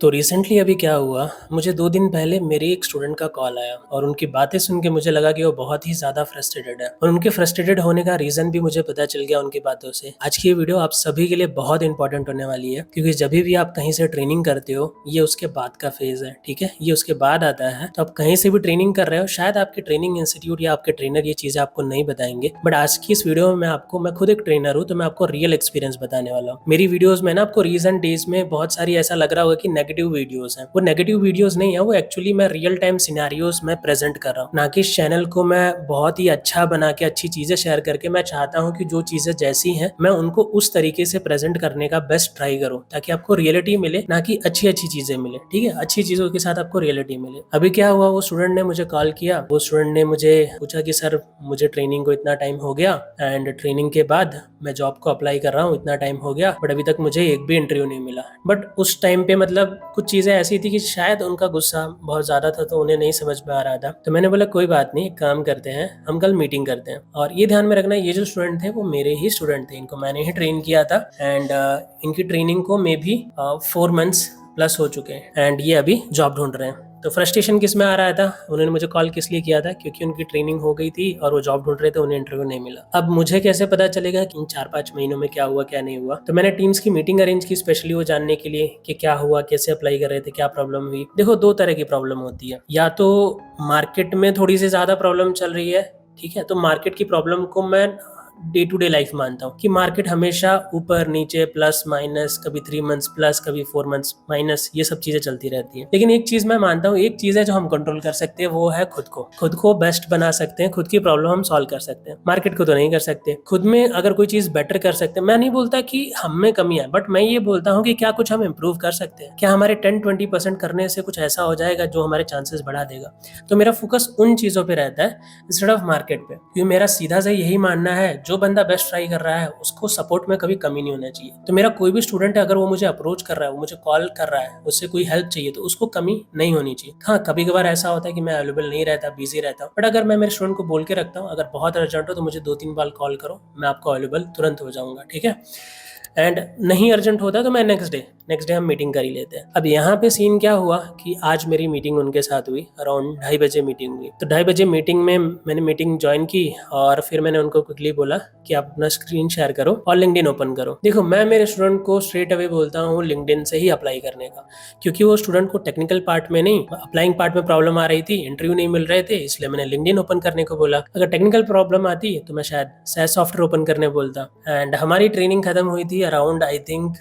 तो रिसेंटली अभी क्या हुआ, मुझे 2 दिन पहले मेरे एक स्टूडेंट का कॉल आया और उनकी बातें सुन के मुझे लगा कि वो बहुत ही ज़्यादा फ्रस्ट्रेटेड है और उनके फ्रस्ट्रेटेड होने का रीज़न भी मुझे पता चल गया उनकी बातों से। आज की ये वीडियो आप सभी के लिए बहुत इंपॉर्टेंट होने वाली है क्योंकि जभी भी आप कहीं से ट्रेनिंग करते हो, ये उसके बाद का फ़ेज़ है, ठीक है? ये उसके बाद आता है, तो आप कहीं से भी ट्रेनिंग कर रहे हो, शायद आपके ट्रेनिंग इंस्टीट्यूट या आपके ट्रेनर ये चीज़ें आपको नहीं बताएँगे, बट आज की इस वीडियो में मैं खुद एक ट्रेनर हूँ, तो मैं आपको रियल एक्सपीरियंस बताने वाला हूँ। मेरी वीडियोज़ में ना आपको रीसेंट डेज़ में बहुत सारी ऐसा लग रहा होगा कि नेगेटिव वीडियोज़ हैं। वो नेगेटिव वीडियोज़ नहीं है, वो एक्चुअली मैं रियल टाइम सिनेरियोज़ में प्रेज़ेंट कर रहा हूँ। ना कि इस चैनल को मैं बहुत ही अच्छा बना के अच्छी चीज़ें शेयर करके मैं चाहता हूँ कि जो चीज़ें जैसी हैं, मैं उनको उस तरीके से प्रेज़ेंट करने का बेस्ट ट्राई करूँ, ताकि आपको रियलिटी मिले, ना कि अच्छी-अच्छी चीज़ें मिले, ठीक है? अच्छी चीज़ों के साथ आपको रियलिटी मिले। अभी क्या हुआ, वो स्टूडेंट ने मुझे कॉल किया, वो स्टूडेंट ने मुझे पूछा कि सर मुझे ट्रेनिंग को इतना टाइम हो गया एंड ट्रेनिंग के बाद मैं जॉब को अप्लाई कर रहा हूँ, इतना टाइम हो गया, बट अभी तक मुझे एक भी इंटरव्यू नहीं मिला। बट उस टाइम पे मतलब कुछ चीज़ें ऐसी थी कि शायद उनका गुस्सा बहुत ज़्यादा था, तो उन्हें नहीं समझ में आ रहा था। तो मैंने बोला कोई बात नहीं, एक काम करते हैं, हम कल मीटिंग करते हैं। और ये ध्यान में रखना, ये जो स्टूडेंट थे वो मेरे ही स्टूडेंट थे, इनको मैंने ही ट्रेन किया था एंड इनकी ट्रेनिंग को मे बी 4 मंथ्स प्लस हो चुके हैं एंड ये अभी जॉब ढूंढ रहे हैं। तो फ्रस्ट्रेशन किस में आ रहा था, उन्होंने मुझे कॉल किस लिए किया था, क्योंकि उनकी ट्रेनिंग हो गई थी और वो जॉब ढूंढ रहे थे, उन्हें इंटरव्यू नहीं मिला। अब मुझे कैसे पता चलेगा कि इन 4-5 महीनों में क्या हुआ क्या नहीं हुआ, तो मैंने टीम्स की मीटिंग अरेंज की स्पेशली वो जानने के लिए कि क्या हुआ, कैसे अप्लाई कर रहे थे, क्या प्रॉब्लम हुई। देखो, 2 तरह की प्रॉब्लम होती है, या तो मार्केट में थोड़ी सी ज्यादा प्रॉब्लम चल रही है, ठीक है, तो मार्केट की प्रॉब्लम को मैं डे टू डे लाइफ मानता हूँ कि मार्केट हमेशा ऊपर नीचे प्लस माइनस, कभी 3 मंथ्स प्लस, कभी 4 मंथ्स माइनस, ये सब चीजें चलती रहती है। लेकिन एक चीज मैं मानता हूँ, एक चीज है जो हम कंट्रोल कर सकते हैं, वो है खुद को बेस्ट बना सकते हैं, खुद की प्रॉब्लम हम सॉल्व कर सकते हैं। मार्केट को तो नहीं कर सकते। खुद में अगर कोई चीज बेटर कर सकते हैं, मैं नहीं बोलता कि हम में कमी है, बट मैं ये बोलता हूँ कि क्या कुछ हम इम्प्रूव कर सकते हैं, क्या हमारे 10-20% करने से कुछ ऐसा हो जाएगा जो हमारे चांसेस बढ़ा देगा। तो मेरा फोकस उन चीजों पे रहता है इंस्टेड ऑफ मार्केट पे, क्योंकि मेरा सीधा सा यही मानना है, जो बंदा बेस्ट ट्राई कर रहा है उसको सपोर्ट में कभी कमी नहीं होना चाहिए। तो मेरा कोई भी स्टूडेंट है, अगर वो मुझे अप्रोच कर रहा है, वो मुझे कॉल कर रहा है, उससे कोई हेल्प चाहिए, तो उसको कमी नहीं होनी चाहिए। हाँ, कभी कभार ऐसा होता है कि मैं अवेलेबल नहीं रहता, बिजी रहता हूँ, बट अगर मैं मेरे स्टूडेंट को बोल के रखता हूँ, अगर बहुत अर्जेंट हो तो मुझे 2-3 बार कॉल करो, मैं आपको अवेलेबल तुरंत हो जाऊंगा, ठीक है। एंड नहीं अर्जेंट होता तो मैं नेक्स्ट डे हम मीटिंग कर ही लेते हैं। अब यहाँ पे सीन क्या हुआ कि आज मेरी मीटिंग उनके साथ हुई, अराउंड 2:30 बजे मीटिंग हुई। तो 2:30 बजे मीटिंग में मैंने मीटिंग ज्वाइन की और फिर मैंने उनको क्विकली बोला कि आप अपना स्क्रीन शेयर करो और लिंक्डइन ओपन करो। देखो, मैं मेरे स्टूडेंट को स्ट्रेट अवे बोलता हूँ लिंक्डइन से ही अप्लाई करने का, क्योंकि वो स्टूडेंट को टेक्निकल पार्ट में नहीं, अप्लाइंग पार्ट में प्रॉब्लम आ रही थी, इंटरव्यू नहीं मिल रहे थे, इसलिए मैंने लिंक्डइन ओपन करने को बोला। अगर टेक्निकल प्रॉब्लम आती है तो मैं शायद SaaS सॉफ्टवेयर ओपन करने बोलता। एंड हमारी ट्रेनिंग खत्म हुई थी around I think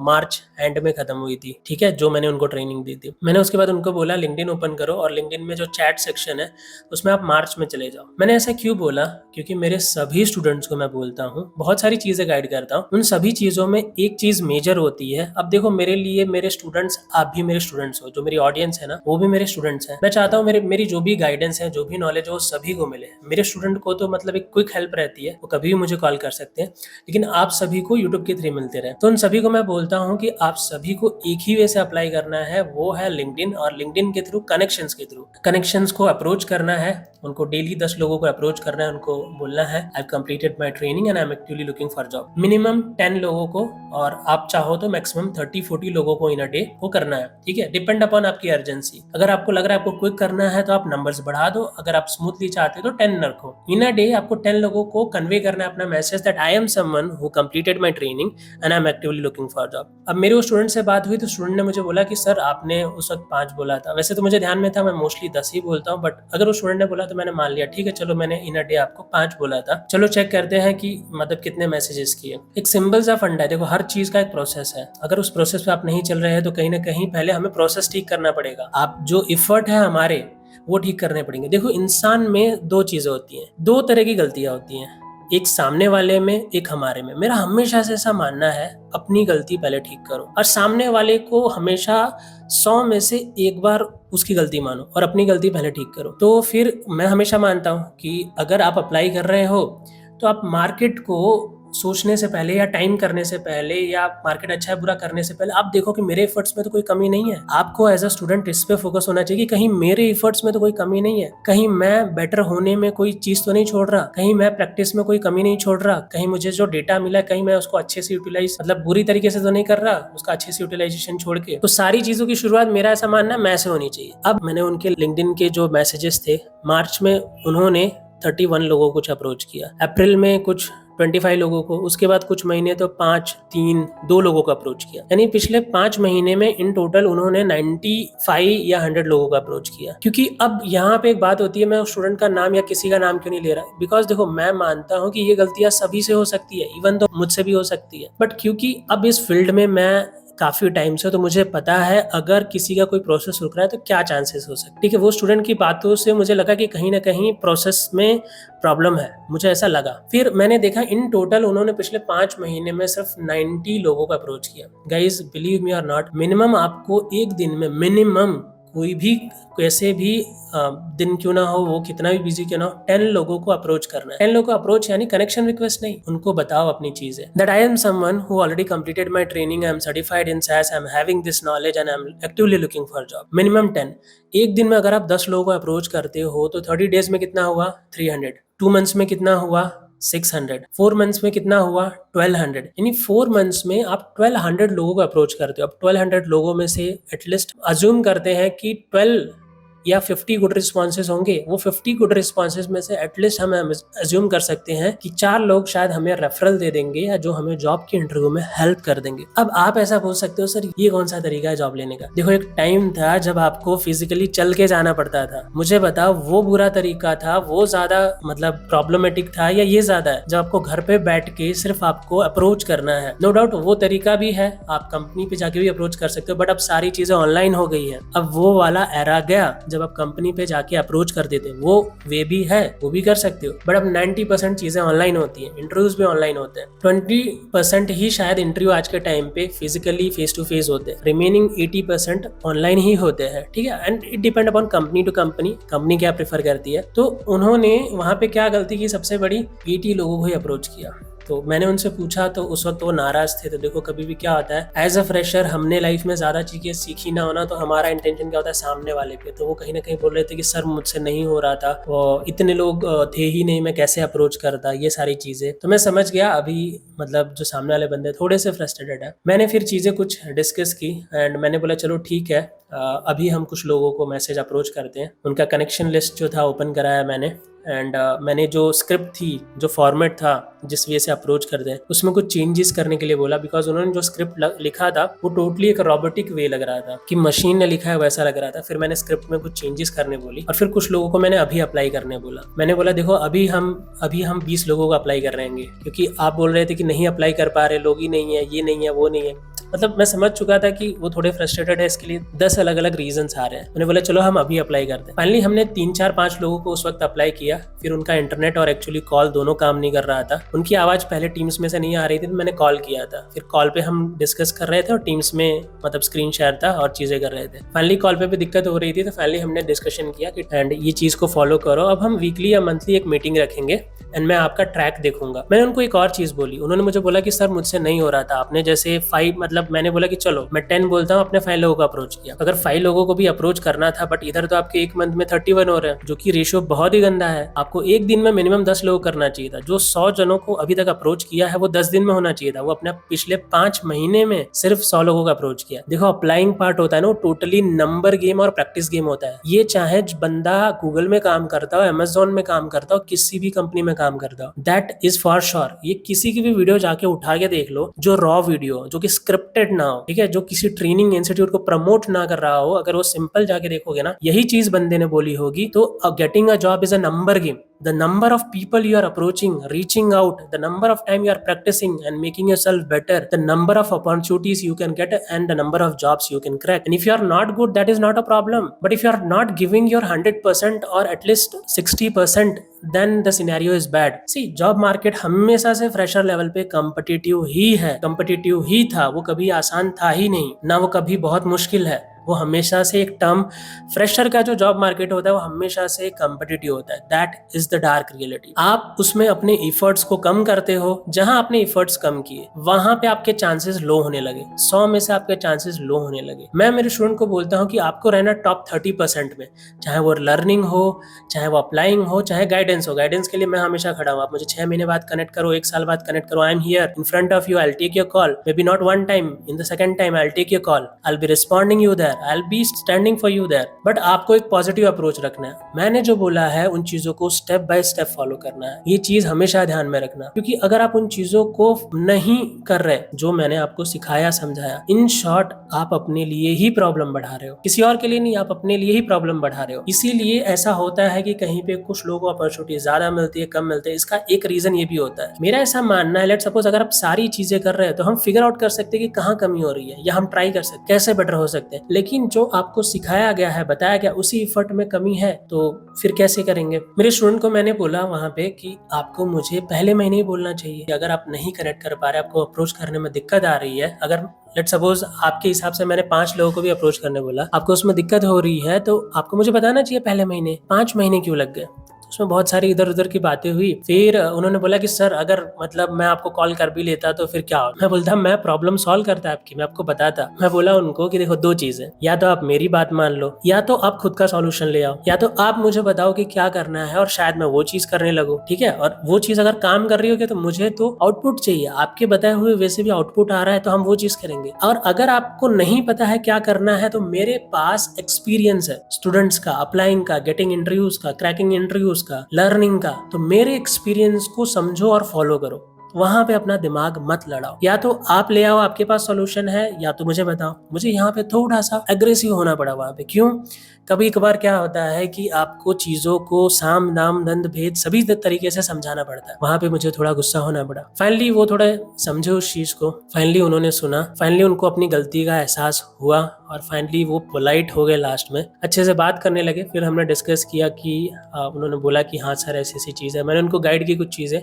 March and में खत्म हुई थी, ठीक है, जो मैंने उनको ट्रेनिंग दी थी। मैंने उसके बाद उनको बोला लिंक्डइन ओपन करो और लिंक्डइन में जो चैट सेक्शन है उसमें आप मार्च में चले जाओ। मैंने ऐसा क्यों बोला, क्योंकि मेरे सभी स्टूडेंट्स को मैं बोलता हूँ, बहुत सारी चीजें गाइड करता हूँ, उन सभी चीजों में एक चीज मेजर होती है। अब देखो, मेरे लिए मेरे स्टूडेंट्स, आप भी मेरे स्टूडेंट्स हो, जो मेरी ऑडियंस है ना वो भी मेरे स्टूडेंट्स हैं। मैं चाहता हूँ मेरी जो भी गाइडेंस है, जो भी नॉलेज है, वो सभी को मिले। मेरे स्टूडेंट को तो मतलब एक क्विक हेल्प रहती है, वो कभी भी मुझे कॉल कर सकते हैं, लेकिन आप सभी को यूट्यूब के थ्रू मिलते रहे। तो उन सभी को मैं बोलता हूँ कि आप सभी को एक ही वे से अप्लाई करना है, वो है लिंक्डइन, और लिंक्डइन के थ्रू कनेक्शंस के थ्रू कनेक्शंस को अप्रोच करना है। उनको डेली 10 लोगों को अप्रोच करना है, उनको बोलना है I completed my training and I am actively looking for job. Minimum 10 लोगों को, और आप चाहो तो मैक्सिमम 30-40 लोगों को इन अ डे को करना है, ठीक है, डिपेंड अपॉन आपकी अर्जेंसी। अगर आपको लग रहा है आपको क्विक करना है तो आप नंबर्स बढ़ा दो, अगर आप स्मूथली चाहते हो तो 10 रखो। इन अ डे आपको 10 लोगों को कन्वे करना है अपना message that I am someone who completed my training and I am actively looking for job. अब मेरे उस स्टूडेंट से बात हुई तो स्टूडेंट ने मुझे बोला कि सर आपने उस वक्त 5 बोला था। वैसे तो मुझे ध्यान में था, मैं मोस्टली 10 ही बोलता हूँ, बट अगर उस स्टूडेंट ने बोला तो मैंने मान लिया, ठीक है चलो, मैंने इन अ डे आपको 5 बोला था, चलो चेक करते हैं कि मतलब कितने मैसेजेस किए। एक सिंपल सा फंडा है, देखो हर चीज का एक प्रोसेस है, अगर उस प्रोसेस पे आप नहीं चल रहे हैं तो कहीं ना कहीं पहले हमें प्रोसेस ठीक करना पड़ेगा। आप जो इफर्ट है हमारे, वो ठीक करने पड़ेंगे। देखो, इंसान में 2 चीजें होती हैं, 2 तरह की गलतियां होती हैं, एक सामने वाले में, एक हमारे में। मेरा हमेशा से ऐसा मानना है, अपनी गलती पहले ठीक करो, और सामने वाले को हमेशा 100 में से 1 बार उसकी गलती मानो और अपनी गलती पहले ठीक करो। तो फिर मैं हमेशा मानता हूँ कि अगर आप अप्लाई कर रहे हो तो आप मार्केट को सोचने से पहले या टाइम करने से पहले या मार्केट अच्छा है बुरा करने से पहले आप देखो कि मेरे एफर्ट्स में तो कोई कमी नहीं है। आपको एज अ स्टूडेंट इस पे फोकस होना चाहिए कि कहीं मेरे एफर्ट्स में तो कोई कमी नहीं है, कहीं मैं बेटर होने में कोई चीज तो नहीं छोड़ रहा, कहीं मैं प्रैक्टिस में कोई कमी नहीं छोड़ रहा, कहीं मुझे जो डेटा मिला कहीं मैं उसको अच्छे से यूटिलाइज मतलब बुरी तरीके से तो नहीं कर रहा, उसका अच्छे से यूटिलाइजेशन छोड़ के। तो सारी चीजों की शुरुआत मेरा ऐसा मानना है मैं से होनी चाहिए। अब मैंने उनके लिंक्डइन के जो मैसेजेस थे, मार्च में उन्होंने 31 लोगों को कुछ अप्रोच किया, अप्रैल में कुछ 25 लोगों को, उसके बाद कुछ महीने तो 5, 3, 2 लोगों को अप्रोच किया। यानी पिछले 5 महीने में इन टोटल उन्होंने 95 या 100 लोगों को अप्रोच किया। क्योंकि अब यहाँ पे एक बात होती है, मैं उस स्टूडेंट का नाम या किसी का नाम क्यों नहीं ले रहा, बिकॉज देखो मैं मानता हूँ कि ये गलतियां सभी से हो सकती है, इवन तो मुझसे भी हो सकती है, बट क्योंकि अब इस फील्ड में मैं काफी टाइम से, तो मुझे पता है अगर किसी का कोई प्रोसेस रुक रहा है तो क्या चांसेस हो सकते हैं। ठीक है, वो स्टूडेंट की बातों से मुझे लगा कि कहीं ना कहीं प्रोसेस में प्रॉब्लम है, मुझे ऐसा लगा। फिर मैंने देखा इन टोटल उन्होंने पिछले 5 महीने में सिर्फ 90 लोगों को अप्रोच किया। गाइज बिलीव मी और नॉट, मिनिमम आपको एक दिन में मिनिमम कोई भी कैसे भी दिन क्यों ना हो, वो कितना भी बिजी क्यों ना हो, 10 लोगों को अप्रोच करना है। 10 लोगों को अप्रोच यानी कनेक्शन रिक्वेस्ट नहीं, उनको बताओ अपनी चीजें, that I am someone who already completed my training, I am certified in SaaS, I am having this knowledge and I am actively looking for job. Minimum 10। एक दिन में अगर आप 10 लोगों को अप्रोच करते हो तो 30 डेज में कितना हुआ 300, 2 मंथ्स में कितना हुआ 600, 4 मंथ्स में कितना हुआ 1200। यानी 4 मंथ्स में आप 1200 लोगों को अप्रोच करते हो। अब 1200 लोगों में से एटलीस्ट अज्यूम करते हैं कि 12 या 50 गुड रिस्पॉन्सेज होंगे। वो 50 गुड रिस्पॉन्सेज में से एटलीस्ट हम अज्यूम कर सकते हैं कि 4 लोग शायद हमें रेफरल दे देंगे या जो हमें जॉब की इंटरव्यू में हेल्प कर देंगे। अब आप ऐसा पूछ सकते हो सर ये कौन सा तरीका है जॉब लेने का। देखो एक टाइम था जब आपको फिजिकली चल के जाना पड़ता था, मुझे बताओ वो बुरा तरीका था, वो ज्यादा मतलब प्रॉब्लमेटिक था या ये ज्यादा है जब आपको घर पे बैठ के सिर्फ आपको अप्रोच करना है। नो डाउट वो तरीका भी है, आप कंपनी पे जाके भी अप्रोच कर सकते हो, बट अब सारी चीजें ऑनलाइन हो गई है। अब वो वाला एरा गया जब आप कंपनी पे जाके अप्रोच कर देते, वो वे भी है, वो भी कर सकते हो, बट अब 90% चीजें ऑनलाइन होती हैं, इंटरव्यूज भी ऑनलाइन होते हैं। 20% ही शायद इंटरव्यू आज के टाइम पे फिजिकली फेस टू फेस होते हैं, रिमेनिंग 80% ऑनलाइन ही होते हैं। ठीक है, and it depend upon company to company, company क्या प्रेफर करती है। तो उन्होंने वहां पे क्या गलती की, सबसे बड़ी 80 लोगों को ही अप्रोच किया। तो मैंने उनसे पूछा तो उस वक्त वो नाराज थे। तो देखो कभी भी क्या होता है, एज अ फ्रेशर हमने लाइफ में ज्यादा चीजें सीखी ना होना, तो हमारा इंटेंशन क्या होता है सामने वाले पे। तो वो कहीं ना कहीं बोल रहे थे कि सर मुझसे नहीं हो रहा था, और इतने लोग थे ही नहीं, मैं कैसे अप्रोच करता, ये सारी चीजें। तो मैं समझ गया अभी मतलब जो सामने वाले बंदे थोड़े से फ्रस्ट्रेटेड है। मैंने फिर चीजें कुछ डिस्कस की एंड मैंने बोला चलो ठीक है, अभी हम कुछ लोगों को मैसेज अप्रोच करते हैं। उनका कनेक्शन लिस्ट जो था ओपन कराया मैंने, एंड मैंने जो स्क्रिप्ट थी, जो फॉर्मेट था जिस वे से अप्रोच कर दे, उसमें कुछ चेंजेस करने के लिए बोला, बिकॉज उन्होंने जो स्क्रिप्ट लिखा था वो टोटली एक रोबोटिक वे लग रहा था कि मशीन ने लिखा है वैसा लग रहा था। फिर मैंने स्क्रिप्ट में कुछ चेंजेस करने बोली और फिर कुछ लोगों को मैंने अभी अप्लाई करने बोला। मैंने बोला देखो अभी हम 20 लोगों को अप्लाई कर रहे हैं, क्योंकि आप बोल रहे थे कि नहीं अप्लाई कर पा रहे, लोग ही नहीं है, ये नहीं है, वो नहीं है। मतलब मैं समझ चुका था कि वो थोड़े फ्रस्ट्रेटेड है, इसके लिए 10 अलग अलग रीजंस आ रहे हैं। मैंने बोला चलो हम अभी अप्लाई करते हैं। फाइनली हमने 3, 4, 5 लोगों को उस वक्त अप्लाई किया। फिर उनका इंटरनेट और एक्चुअली कॉल दोनों काम नहीं कर रहा था, उनकी आवाज पहले टीम्स में से नहीं आ रही थी, तो मैंने कॉल किया था। फिर कॉल पे हम डिस्कस कर रहे थे और टीम्स में मतलब स्क्रीन शेयर था और चीजें कर रहे थे। फाइनली कॉल पे भी दिक्कत हो रही थी, तो फाइनली हमने डिस्कशन किया कि एंड ये चीज को फॉलो करो, अब हम वीकली या मंथली एक मीटिंग रखेंगे एंड मैं आपका ट्रैक देखूंगा। मैंने उनको एक और चीज बोली, उन्होंने मुझे बोला कि सर मुझसे नहीं हो रहा था, आपने जैसे 5 मतलब मैंने बोला कि चलो मैं 10 बोलता हूँ, अपने 5 लोगों को अप्रोच किया। अगर 5 लोगों को भी अप्रोच करना था, बट इधर तो आपके एक मंथ में 31 हो रहे हैं, जो कि रेशियो बहुत ही गंदा है। आपको एक दिन में मिनिमम 10 लोग करना चाहिए था। जो 100 जनों को अभी तक अप्रोच किया है वो 10 दिन में होना चाहिए था। वो अपने पिछले 5 महीने में सिर्फ 100 लोगों को अप्रोच किया। देखो अप्लाइंग पार्ट होता है ना, वो टोटली नंबर गेम और प्रैक्टिस गेम होता है। ये चाहे बंदा गूगल में काम करता हो, अमेजोन में काम करता हो, किसी भी कंपनी में काम करता हो, दैट इज फॉर श्योर। ये किसी की भी वीडियो जाके उठा के देख लो, जो रॉ वीडियो, जो कि स्क्रिप्टेड ना हो, ठीक है, जो किसी ट्रेनिंग इंस्टीट्यूट को प्रमोट ना कर रहा हो, अगर वो सिंपल जाके देखोगे ना, यही चीज बंदे ने बोली होगी। तो getting a job is a number game. The number of people you are approaching, reaching out, the number of time you are practicing and making yourself better, the number of opportunities you can get and the number of jobs you can crack. And if you are not good, that is not a problem. But if you are not giving your 100% or at least 60%, then the scenario is bad. See, job market हमेशा से fresher level पे competitive ही है, competitive ही था। वो कभी आसान था ही नहीं, ना वो कभी बहुत मुश्किल है। वो हमेशा से एक टर्म, फ्रेशर का जो जॉब मार्केट होता है वो हमेशा से कॉम्पिटिटिव होता है। That is the dark reality. आप उसमें अपने एफर्ट्स को कम करते हो, जहां आपने एफर्ट्स कम किए वहां पे आपके चांसेस लो होने लगे, 100 में से आपके चांसेस लो होने लगे। मैं मेरे स्टूडेंट को बोलता हूं कि आपको रहना टॉप 30% में, चाहे वो लर्निंग हो, चाहे वो अप्लाइंग हो, चाहे गाइडेंस हो। गाइडेंस के लिए मैं हमेशा खड़ा हूं। आप मुझे 6 महीने बाद कनेक्ट करो, 1 साल बाद कनेक्ट करो, I am here in front of you, I will take your call, maybe not one time, in the second time I will take your call, I will be responding you there, I will be standing for you there. But आपको एक positive approach रखना है। मैंने जो बोला है उन चीजों को स्टेप बाय स्टेप फॉलो करना है। ये चीज हमेशा ध्यान में रखना, क्योंकि अगर आप उन चीजों को नहीं कर रहे जो मैंने आपको सिखाया समझाया, इन शॉर्ट आप अपने लिए ही प्रॉब्लम बढ़ा रहे हो, किसी और के लिए नहीं, आप अपने लिए ही प्रॉब्लम बढ़ा रहे हो। इसीलिए ऐसा होता है कि कहीं पे कुछ लोगों को अपॉर्चुनिटी ज्यादा मिलती है, कम मिलती है। इसका एक रीजन ये भी होता है, मेरा ऐसा मानना है, लेट सपोज अगर आप सारी चीजें कर रहे हैं तो हम फिगर आउट कर सकते हैं कि कहाँ कमी हो रही है, या हम ट्राई कर सकते हैं कैसे बेटर हो सकते हैं। लेकिन जो आपको सिखाया गया है, बताया गया, उसी एफर्ट में कमी है तो फिर कैसे करेंगे। मेरे स्टूडेंट को मैंने बोला वहां पे कि आपको मुझे पहले महीने ही बोलना चाहिए। अगर आप नहीं कनेक्ट कर पा रहे, आपको अप्रोच करने में दिक्कत आ रही है, अगर लेट सपोज आपके हिसाब से मैंने 5 लोगों को भी अप्रोच करने बोला, आपको उसमें दिक्कत हो रही है, तो आपको मुझे बताना चाहिए पहले महीने। 5 महीने क्यों लग गए? उसमें बहुत सारी इधर उधर की बातें हुई। फिर उन्होंने बोला कि सर अगर मतलब मैं आपको कॉल कर भी लेता तो फिर क्या हो। मैं बोलता मैं प्रॉब्लम सॉल्व करता आपकी, मैं आपको बताता। मैं बोला उनको कि देखो 2 चीजें, या तो आप मेरी बात मान लो, या तो आप खुद का सॉल्यूशन ले आओ, या तो आप मुझे बताओ कि क्या करना है और शायद मैं वो चीज करने लगूं। ठीक है, और वो चीज अगर काम कर रही होगी तो मुझे तो आउटपुट चाहिए। आपके बताए हुए वैसे भी आउटपुट आ रहा है तो हम वो चीज करेंगे। और अगर आपको नहीं पता है क्या करना है तो मेरे पास एक्सपीरियंस है स्टूडेंट्स का, अप्लाइंग का, गेटिंग इंटरव्यूज का, क्रैकिंग इंटरव्यूज का, लर्निंग का। तो मेरे एक्सपीरियंस को समझो और फॉलो करो, वहां पे अपना दिमाग मत लड़ाओ। या तो आप ले आओ, आपके पास सॉल्यूशन है, या तो मुझे बताओ। मुझे यहाँ पे थोड़ा सा एग्रेसिव होना पड़ा वहां पे। क्यों? कभी कभार क्या होता है कि आपको चीजों को साम दाम दंड भेद सभी तरीके से समझाना पड़ता है। वहां पे मुझे थोड़ा गुस्सा होना पड़ा। फाइनली वो थोड़े समझे उस चीज को, फाइनली उन्होंने सुना, फाइनली उनको अपनी गलती का एहसास हुआ, और फाइनली वो पोलाइट हो गए, लास्ट में अच्छे से बात करने लगे। फिर हमने डिस्कस किया कि उन्होंने बोला कि हाँ सर ऐसी ऐसी चीज़ है। मैंने उनको गाइड की कुछ चीज़ें,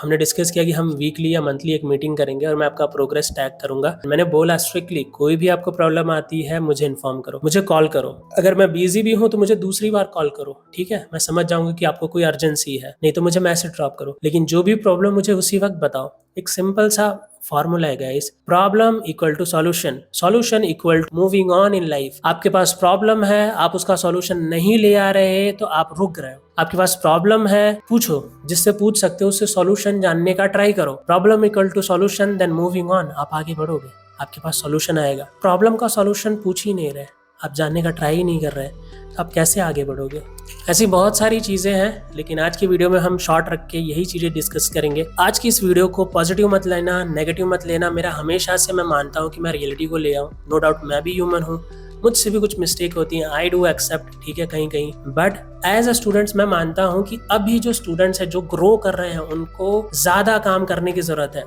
हमने डिस्कस किया कि हम वीकली या मंथली एक मीटिंग करेंगे और मैं आपका प्रोग्रेस टैग करूंगा। मैंने बोला स्ट्रिक्टली कोई भी आपको प्रॉब्लम आती है मुझे इन्फॉर्म करो, मुझे कॉल करो। अगर मैं बिजी भी हूँ तो मुझे दूसरी बार कॉल करो, ठीक है, मैं समझ जाऊंगी कि आपको कोई अर्जेंसी है, नहीं तो मुझे मैसेज ड्रॉप करो, लेकिन जो भी प्रॉब्लम मुझे उसी वक्त बताओ। एक सिंपल सा फॉर्मूला है guys, problem equal to solution, solution equal to moving on in life. आपके पास प्रॉब्लम है, आप उसका सॉल्यूशन नहीं ले आ रहे तो आप रुक रहे हो। आपके पास प्रॉब्लम है, पूछो, जिससे पूछ सकते हो उससे सॉल्यूशन जानने का ट्राई करो। Problem equal to solution then moving on, आप आगे बढ़ोगे, आपके पास सॉल्यूशन आएगा। प्रॉब्लम का सॉल्यूशन पूछ ही नहीं रहे, आप जानने का ट्राई ही नहीं कर रहे, तो आप कैसे आगे बढ़ोगे। ऐसी बहुत सारी चीज़ें हैं, लेकिन आज की वीडियो में हम शॉर्ट रख के यही चीज़ें डिस्कस करेंगे। आज की इस वीडियो को पॉजिटिव मत लेना, नेगेटिव मत लेना। मेरा हमेशा से मैं मानता हूँ कि मैं रियलिटी को ले आऊँ। नो डाउट मैं भी ह्यूमन हूँ, मुझसे भी कुछ मिस्टेक होती हैं, आई डू एक्सेप्ट, ठीक है, कहीं कहीं। बट एज अ स्टूडेंट्स मैं मानता हूँ कि अभी जो स्टूडेंट्स हैं जो ग्रो कर रहे हैं उनको ज़्यादा काम करने की ज़रूरत है,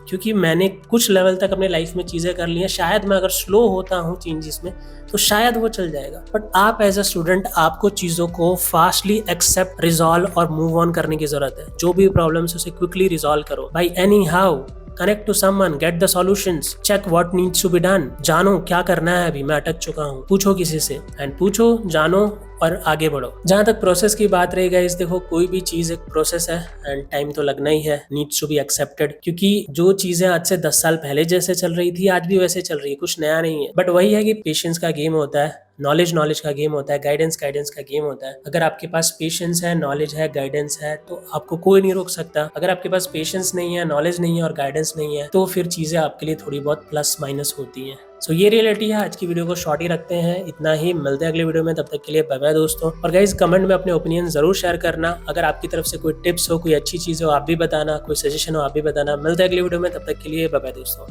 क्योंकि मैंने कुछ लेवल तक अपने लाइफ में चीज़ें कर ली हैं। शायद मैं अगर स्लो होता हूँ चेंजेस में तो शायद वो चल जाएगा, बट आप एज अ स्टूडेंट आपको चीज़ों को फास्टली एक्सेप्ट, रिजॉल्व और मूव ऑन करने की ज़रूरत है। जो भी प्रॉब्लम्स है उसे क्विकली रिजॉल्व करो by anyhow. Connect to someone, get the solutions, check what needs to be done. जानो क्या करना है, अभी मैं अटक चुका हूँ, पूछो किसी से, एंड पूछो, जानो और आगे बढ़ो। जहां तक प्रोसेस की बात रही गाइस, देखो कोई भी चीज एक प्रोसेस है एंड टाइम तो लगना ही है, नीड्स टू बी एक्सेप्टेड। क्योंकि जो चीजें आज से 10 साल पहले जैसे चल रही थी आज भी वैसे चल रही है, कुछ नया नहीं है। बट वही है कि पेशेंस का गेम होता है, नॉलेज का गेम होता है, गाइडेंस का गेम होता है। अगर आपके पास पेशेंस है, नॉलेज है, गाइडेंस है तो आपको कोई नहीं रोक सकता। अगर आपके पास पेशेंस नहीं है, नॉलेज नहीं है और गाइडेंस नहीं है तो फिर चीजें आपके लिए थोड़ी बहुत प्लस माइनस होती हैं। सो ये रियलिटी है। आज की वीडियो को शॉर्ट ही रखते हैं, इतना ही। मिलते हैं अगले वीडियो में, तब तक के लिए बाय बाय दोस्तों। और गाइस कमेंट में अपने ओपिनियन जरूर शेयर करना। अगर आपकी तरफ से कोई टिप्स हो, कोई अच्छी चीज हो आप भी बताना, कोई सजेशन हो आप भी बताना। मिलते हैं अगले वीडियो में, तब तक के लिए बाय बाय दोस्तों।